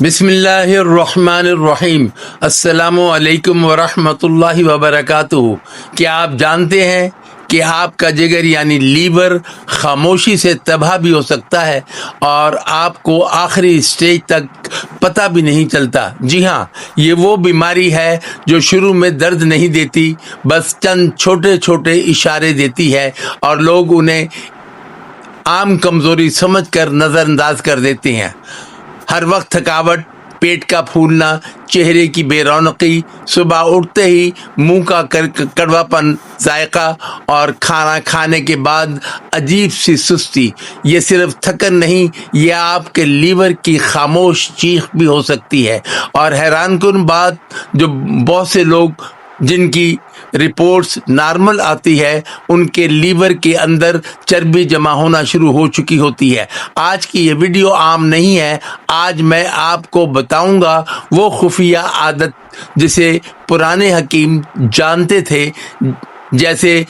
बिस्मिल्लाहिर्रहमानिर्रहीम। अस्सलामु अलैकुम वरहमतुल्लाहि वबरकातुहू। क्या आप जानते हैं कि आपका जिगर यानी लीवर खामोशी से तबाह भी हो सकता है और आपको आखिरी स्टेज तक पता भी नहीं चलता। जी हाँ, ये वो बीमारी है जो शुरू में दर्द नहीं देती, बस चंद छोटे छोटे इशारे देती है और लोग उन्हें आम कमजोरी समझकर नजरअंदाज कर देते हैं। हर वक्त थकावट, पेट का फूलना, चेहरे की बेरौनकी, सुबह उठते ही मुंह का कड़वापन, जायका और खाना खाने के बाद अजीब सी सुस्ती। ये सिर्फ थकन नहीं, ये आपके लीवर की खामोश चीख भी हो सकती है। और हैरानकुन बात, जो बहुत से लोग जिनकी रिपोर्ट्स नॉर्मल आती है, उनके लीवर के अंदर चर्बी जमा होना शुरू हो चुकी होती है। आज की ये वीडियो आम नहीं है। आज मैं आपको बताऊंगा वो खुफिया आदत जिसे पुराने हकीम जानते थे, जैसे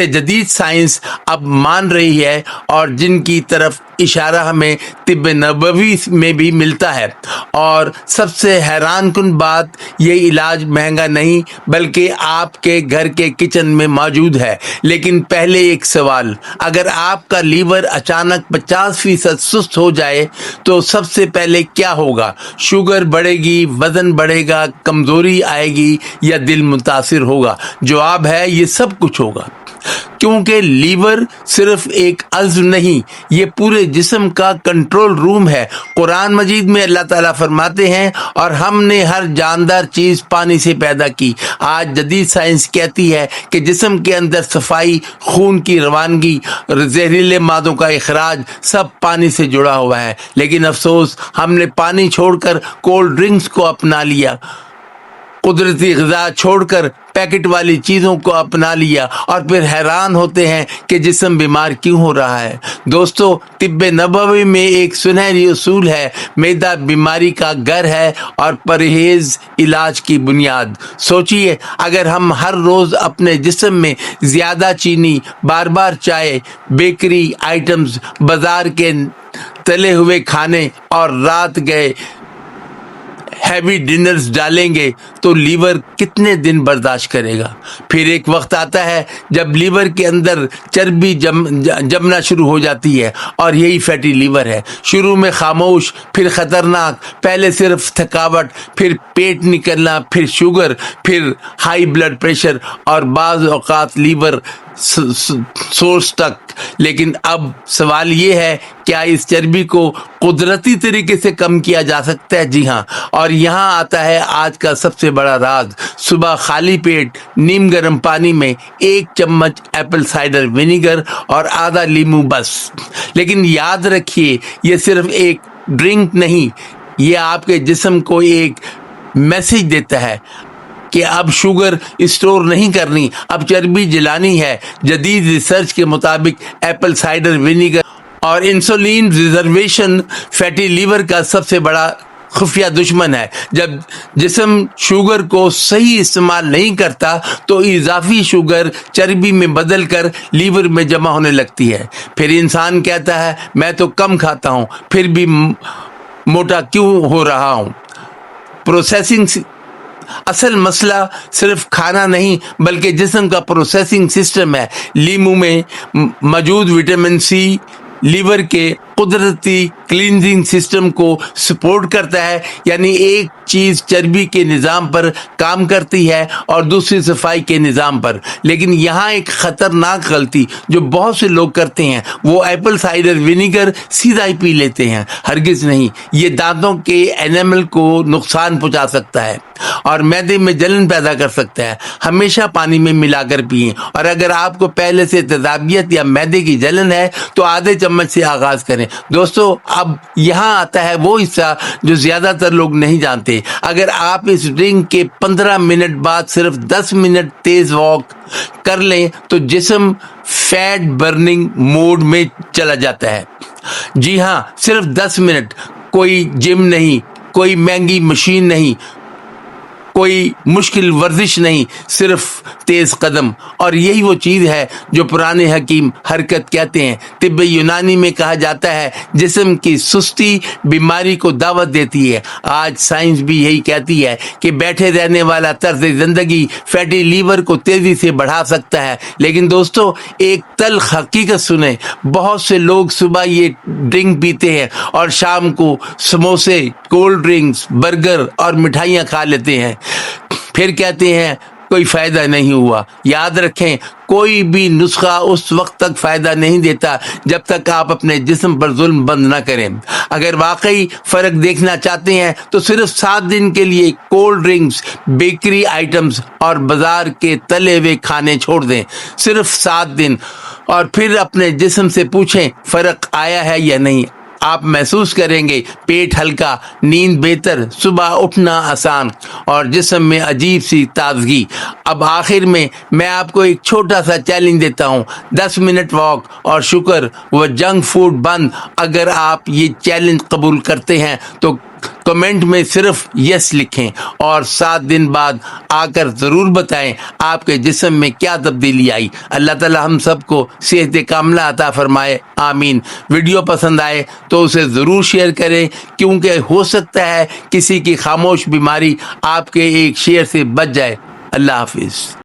जदीद साइंस अब मान रही है और जिनकी तरफ इशारा हमें तिब्ब नबवी में भी मिलता है। और सबसे हैरानकुन बात, ये इलाज महंगा नहीं बल्कि आपके घर के किचन में मौजूद है। लेकिन पहले एक सवाल, अगर आपका लीवर अचानक 50% सुस्त हो जाए तो सबसे पहले क्या होगा? शुगर बढ़ेगी, वजन बढ़ेगा, कमजोरी आएगी या दिल मुतासिर होगा? जवाब है, ये सब कुछ होगा। क्योंकि लीवर सिर्फ एक अज़्व नहीं, ये पूरे जिस्म का कंट्रोल रूम है। कुरान मजीद में अल्लाह ताला फरमाते हैं, और हमने हर जानदार चीज पानी से पैदा की। आज जदीद साइंस कहती है कि जिस्म के अंदर सफाई, खून की रवानगी, जहरीले मादों का इखराज सब पानी से जुड़ा हुआ है। लेकिन अफसोस, हमने पानी छोड़कर कोल्ड ड्रिंक्स को अपना लिया, कुदरती ग़िज़ा छोड़कर पैकेट वाली चीज़ों को अपना लिया और फिर हैरान होते हैं कि जिस्म बीमार क्यों हो रहा है। दोस्तों, तिब्ब नबवी में एक सुनहरी उसूल है, मैदा बीमारी का घर है और परहेज इलाज की बुनियाद। सोचिए, अगर हम हर रोज़ अपने जिस्म में ज़्यादा चीनी, बार बार चाय, बेकरी आइटम्स, बाजार के तले हुए खाने और रात गए हैवी डिनर्स डालेंगे तो लीवर कितने दिन बर्दाश्त करेगा? फिर एक वक्त आता है जब लीवर के अंदर चर्बी जमना शुरू हो जाती है और यही फैटी लीवर है। शुरू में खामोश, फिर खतरनाक, पहले सिर्फ थकावट, फिर पेट निकलना, फिर शुगर, फिर हाई ब्लड प्रेशर और बाज़ औक़ात लीवर सोर्स तक। लेकिन अब सवाल ये है, क्या इस चर्बी को कुदरती तरीके से कम किया जा सकता है? जी हाँ, और यहाँ आता है आज का सबसे बड़ा राज। सुबह खाली पेट नीम गर्म पानी में 1 चम्मच एप्पल साइडर विनेगर और आधा नींबू बस। लेकिन याद रखिए, ये सिर्फ एक ड्रिंक नहीं, ये आपके जिस्म को एक मैसेज देता है कि अब शुगर स्टोर नहीं करनी, अब चर्बी जलानी है। जदीद रिसर्च के मुताबिक एप्पल साइडर विनेगर और इंसुलिन रिजर्वेशन फैटी लीवर का सबसे बड़ा खुफिया दुश्मन है। जब जिस्म शुगर को सही इस्तेमाल नहीं करता तो इजाफी शुगर चर्बी में बदलकर लीवर में जमा होने लगती है। फिर इंसान कहता है, मैं तो कम खाता हूँ फिर भी मोटा क्यों हो रहा हूँ? प्रोसेसिंग असल मसला सिर्फ खाना नहीं बल्कि जिस्म का प्रोसेसिंग सिस्टम है। लीमू में मौजूद विटामिन सी लीवर के कुदरती क्लींजिंग सिस्टम को सपोर्ट करता है, यानी एक चीज चर्बी के निज़ाम पर काम करती है और दूसरी सफाई के निज़ाम पर। लेकिन यहाँ एक खतरनाक गलती जो बहुत से लोग करते हैं, वो एप्पल साइडर विनेगर सीधा ही पी लेते हैं। हरगिज नहीं, ये दांतों के एनामल को नुकसान पहुंचा सकता है और मैदे में जलन पैदा कर सकता है। हमेशा पानी में मिलाकर पिएं, और अगर आपको पहले से तेजाबियत या मैदे की जलन है तो आधे चम्मच से आगाज करें। दोस्तों, अब यहाँ आता है वो हिस्सा जो ज्यादातर लोग नहीं जानते। अगर आप इस ड्रिंक के 15 मिनट बाद सिर्फ 10 मिनट तेज वॉक कर लें तो जिस्म फैट बर्निंग मोड में चला जाता है। जी हाँ, सिर्फ 10 मिनट। कोई जिम नहीं, कोई महंगी मशीन नहीं, کوئی مشکل ورزش نہیں، صرف تیز قدم۔ اور یہی وہ چیز ہے جو پرانے حکیم حرکت کہتے ہیں۔ طب یونانی میں کہا جاتا ہے جسم کی سستی بیماری کو دعوت دیتی ہے۔ آج سائنس بھی یہی کہتی ہے کہ بیٹھے رہنے والا طرز زندگی فیٹی لیور کو تیزی سے بڑھا سکتا ہے۔ لیکن دوستو، ایک تلخ حقیقت سنیں، بہت سے لوگ صبح یہ ڈرنک پیتے ہیں اور شام کو سموسے، کولڈ ڈرنکس، برگر اور مٹھائیاں کھا لیتے ہیں، پھر کہتے ہیں کوئی فائدہ نہیں ہوا۔ یاد رکھیں، کوئی بھی نسخہ اس وقت تک فائدہ نہیں دیتا جب تک آپ اپنے جسم پر ظلم بند نہ کریں۔ اگر واقعی فرق دیکھنا چاہتے ہیں تو صرف 7 دن کے لیے کولڈ ڈرنکس، بیکری آئٹمز اور بازار کے تلے ہوئے کھانے چھوڑ دیں، صرف 7 دن، اور پھر اپنے جسم سے پوچھیں فرق آیا ہے یا نہیں۔ آپ محسوس کریں گے پیٹ ہلکا، نیند بہتر، صبح اٹھنا آسان اور جسم میں عجیب سی تازگی۔ اب آخر میں آپ کو ایک چھوٹا سا چیلنج دیتا ہوں، 10 منٹ واک اور شکر و جنک فوڈ بند۔ اگر آپ یہ چیلنج قبول کرتے ہیں تو کمنٹ میں صرف یس لکھیں اور 7 دن بعد آ کر ضرور بتائیں آپ کے جسم میں کیا تبدیلی آئی۔ اللہ تعالی ہم سب کو صحت کاملہ عطا فرمائے، آمین۔ ویڈیو پسند آئے تو اسے ضرور شیئر کریں، کیونکہ ہو سکتا ہے کسی کی خاموش بیماری آپ کے ایک شیئر سے بچ جائے۔ اللہ حافظ۔